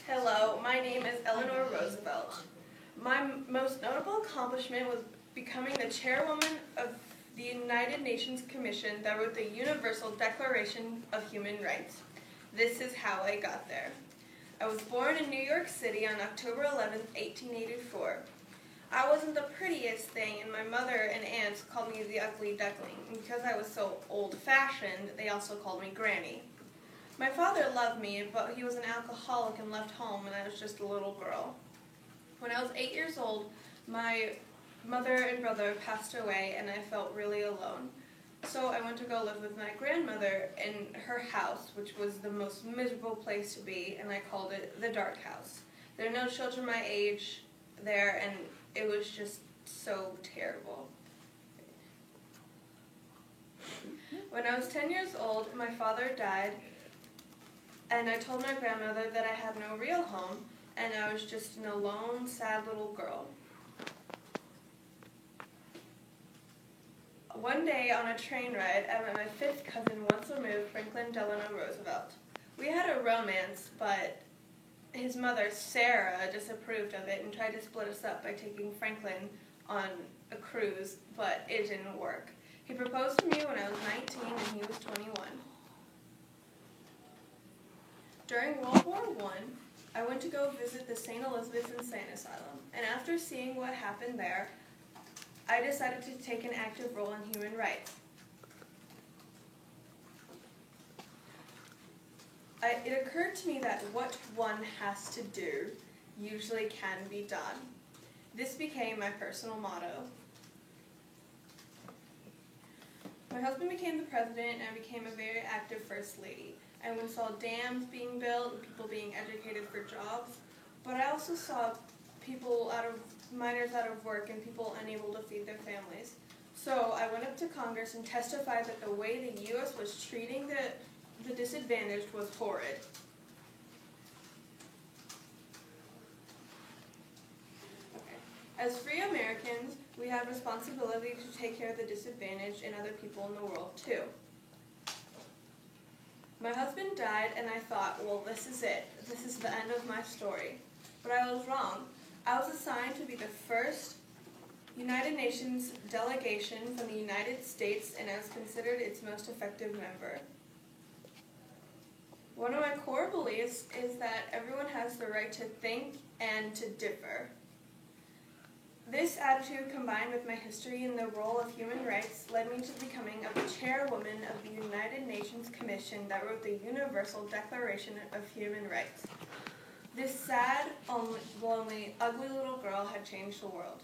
Hello, my name is Eleanor Roosevelt. My most notable accomplishment was becoming the chairwoman of the United Nations Commission that wrote the Universal Declaration of Human Rights. This is how I got there. I was born in New York City on October 11, 1884. I wasn't the prettiest thing, and my mother and aunts called me the ugly duckling. And because I was so old-fashioned, they also called me Granny. My father loved me, but he was an alcoholic and left home when I was just a little girl. When I was 8 years old, my mother and brother passed away, and I felt really alone. So I went to go live with my grandmother in her house, which was the most miserable place to be, and I called it the dark house. There are no children my age there, and it was just so terrible. When I was 10 years old, my father died, and I told my grandmother that I had no real home, and I was just an alone, sad little girl. One day on a train ride, I met my fifth cousin, once removed, Franklin Delano Roosevelt. We had a romance, but his mother, Sarah, disapproved of it and tried to split us up by taking Franklin on a cruise, but it didn't work. He proposed to me when I was 19 and he was 21. During World War I went to go visit the St. Elizabeth's Insane Asylum, and after seeing what happened there, I decided to take an active role in human rights. It occurred to me that what one has to do usually can be done. This became my personal motto. My husband became the president, and I became a very active first lady. I saw dams being built and people being educated for jobs, but I also saw miners out of work and people unable to feed their families. So I went up to Congress and testified that the way the U.S. was treating the disadvantaged was horrid. As free Americans, we have responsibility to take care of the disadvantaged and other people in the world too. My husband died, and I thought, well, this is it. This is the end of my story. But I was wrong. I was assigned to be the first United Nations delegation from the United States, and I was considered its most effective member. One of my core beliefs is that everyone has the right to think and to differ. This attitude, combined with my history in the role of human rights, led me to becoming a chairwoman of the United Nations Commission that wrote the Universal Declaration of Human Rights. This sad, lonely, ugly little girl had changed the world.